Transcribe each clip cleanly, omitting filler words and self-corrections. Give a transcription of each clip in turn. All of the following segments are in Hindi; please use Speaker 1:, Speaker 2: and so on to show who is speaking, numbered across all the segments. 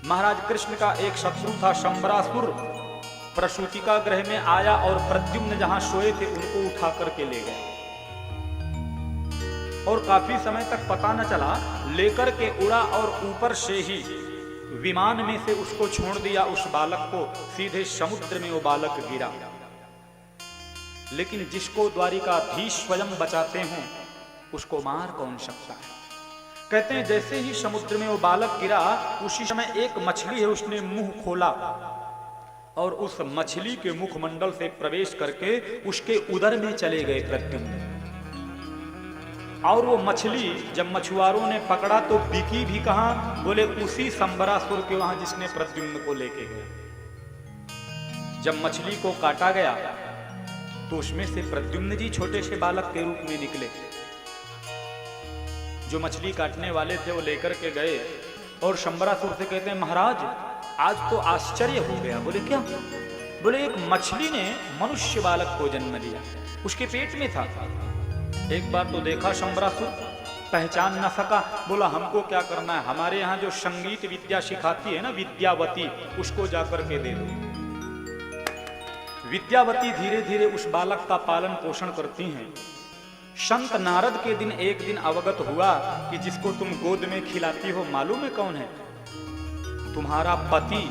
Speaker 1: महाराज कृष्ण का एक शत्रु था शंबरासुर, प्रसूतिका ग्रह में आया और प्रद्युम्न जहां सोए थे उनको उठा करके ले गए और काफी समय तक पता न चला, लेकर के उड़ा और ऊपर से ही विमान में से उसको छोड़ दिया। उस बालक को सीधे समुद्र में वो बालक गिरा। लेकिन जिसको द्वारिकाधीश स्वयं बचाते हों उसको मार कौन सकता है। कहते हैं जैसे ही समुद्र में वो बालक गिरा उसी समय एक मछली है उसने मुंह खोला और उस मछली के मुखमंडल से प्रवेश करके उसके उदर में चले गए प्रद्युम्न। और वो मछली जब मछुआरों ने पकड़ा तो बिकी भी कहां, बोले उसी शंबरासुर के वहां जिसने प्रद्युम्न को लेके गए। जब मछली को काटा गया तो उसमें से प्रद्युम्न जी छोटे से बालक के रूप में निकले। जो मछली काटने वाले थे वो लेकर के गए और शंबरासुर से कहते हैं महाराज आज तो आश्चर्य हो गया। बोले क्या? बोले एक मछली ने मनुष्य बालक को जन्म दिया, उसके पेट में था। एक बार तो देखा शंबरासुर, पहचान न सका, बोला हमको क्या करना है, हमारे यहाँ जो संगीत विद्या सिखाती है ना विद्यावती, उसको जाकर के दे दो। विद्यावती धीरे धीरे उस बालक का पालन पोषण करती हैं। संत नारद के दिन एक दिन अवगत हुआ कि जिसको तुम गोद में खिलाती हो मालूम है कौन है? तुम्हारा पति,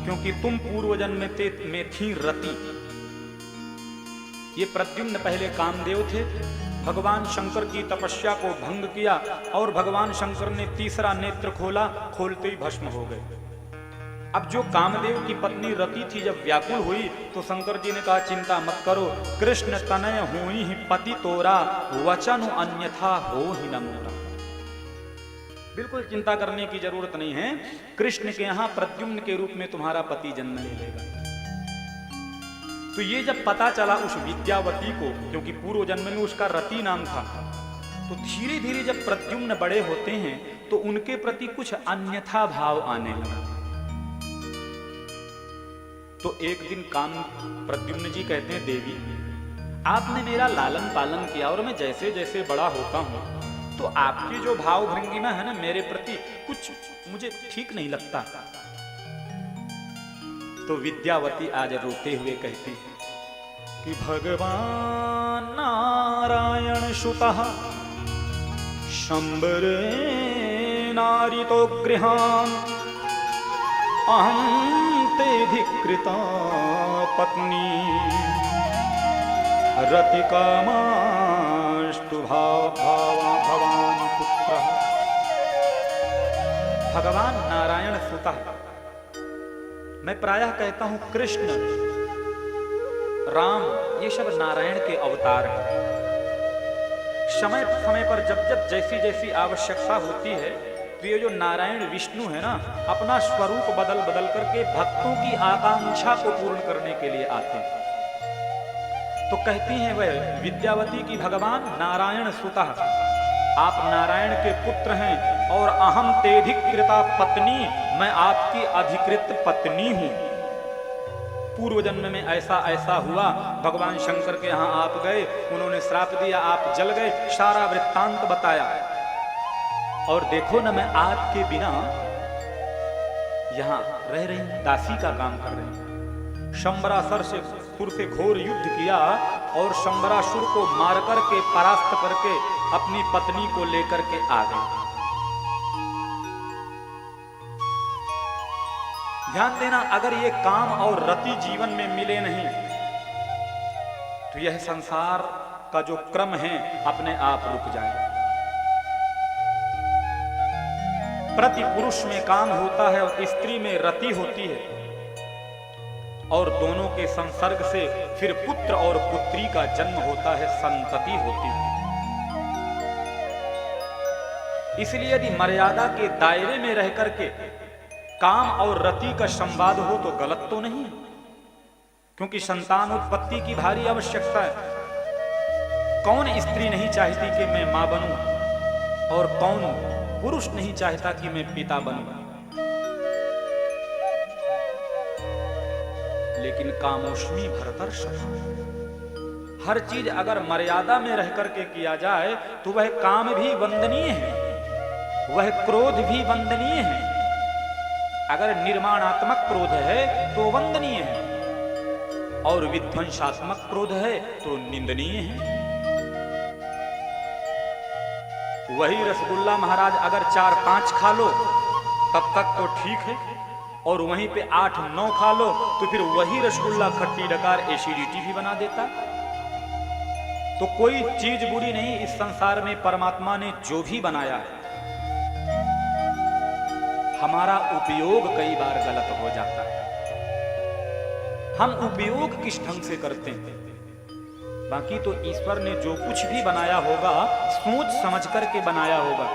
Speaker 1: क्योंकि तुम पूर्व जन्म में थी रति। ये प्रद्युम्न पहले कामदेव थे, भगवान शंकर की तपस्या को भंग किया और भगवान शंकर ने तीसरा नेत्र खोला, खोलते ही भस्म हो गए। अब जो कामदेव की पत्नी रति थी जब व्याकुल हुई तो शंकर जी ने कहा चिंता मत करो, कृष्ण तनय हुई ही पति तोरा, वचन अन्यथा हो ही न मोरा। बिल्कुल चिंता करने की जरूरत नहीं है, कृष्ण के यहां प्रद्युम्न के रूप में तुम्हारा पति जन्म ले लेगा। तो ये जब पता चला उस विद्यावती को, क्योंकि पूर्व जन्म में उसका रति नाम था, तो धीरे धीरे जब प्रद्युम्न बड़े होते हैं तो उनके प्रति कुछ अन्यथा भाव आने लगा। तो एक दिन प्रद्युम्न जी कहते हैं देवी आपने मेरा लालन पालन किया और मैं जैसे जैसे बड़ा होता हूं तो आपकी जो भाव भंगिमा है ना मेरे प्रति कुछ मुझे ठीक नहीं लगता। तो विद्यावती आज रोते हुए कहती है कि भगवान नारायण सुतः शंबरे नारितो गृहान अहं ते धिकृता पत्नी रतिकामास्तु भवान पुत्र। भगवान नारायण सुतः, मैं प्रायः कहता हूं कृष्ण राम ये सब नारायण के अवतार हैं। समय समय पर जब जब जैसी जैसी आवश्यकता होती है तो ये जो नारायण विष्णु है ना अपना स्वरूप बदल बदल करके भक्तों की आकांक्षा को पूर्ण करने के लिए आते हैं। तो कहती हैं वह विद्यावती की भगवान नारायण सुतः, आप नारायण के पुत्र हैं और अहम तेधिकृता पत्नी, मैं आपकी अधिकृत पत्नी हूं। पूर्व जन्म में ऐसा ऐसा हुआ, भगवान शंकर के यहां आप गए, उन्होंने श्राप दिया, आप जल गए, सारा वृत्तांत बताया। और देखो ना मैं आपके बिना यहां रह रही, दासी का काम कर रही। शंबरासुर से घोर युद्ध किया और शंबरासुर को मारकर के परास्त करके अपनी पत्नी को लेकर के आ गई। ध्यान देना, अगर ये काम और रति जीवन में मिले नहीं तो यह संसार का जो क्रम है अपने आप रुक जाएगा। प्रति पुरुष में काम होता है और स्त्री में रति होती है और दोनों के संसर्ग से फिर पुत्र और पुत्री का जन्म होता है, संतति होती है। इसलिए यदि मर्यादा के दायरे में रह करके काम और रति का संवाद हो तो गलत तो नहीं है, क्योंकि संतान उत्पत्ति की भारी आवश्यकता है। कौन स्त्री नहीं चाहती कि मैं मां बनूं और कौन पुरुष नहीं चाहता कि मैं पिता बनूं। लेकिन कामोष्मी भरतर्षभ, हर चीज अगर मर्यादा में रह करके किया जाए तो वह काम भी वंदनीय है, वह क्रोध भी वंदनीय है। अगर निर्माणात्मक क्रोध है तो वंदनीय है, और विध्वंसात्मक क्रोध है तो निंदनीय है। वही रसगुल्ला महाराज अगर 4-5 खा लो तब तक तो ठीक है, और वहीं पे 8-9 खा लो तो फिर वही रसगुल्ला खट्टी डकार एसिडिटी भी बना देता। तो कोई चीज बुरी नहीं इस संसार में, परमात्मा ने जो भी बनाया है, हमारा उपयोग कई बार गलत हो जाता है। हम उपयोग किस ढंग से करते हैं। बाकी तो ईश्वर ने जो कुछ भी बनाया होगा सोच समझ करके बनाया होगा।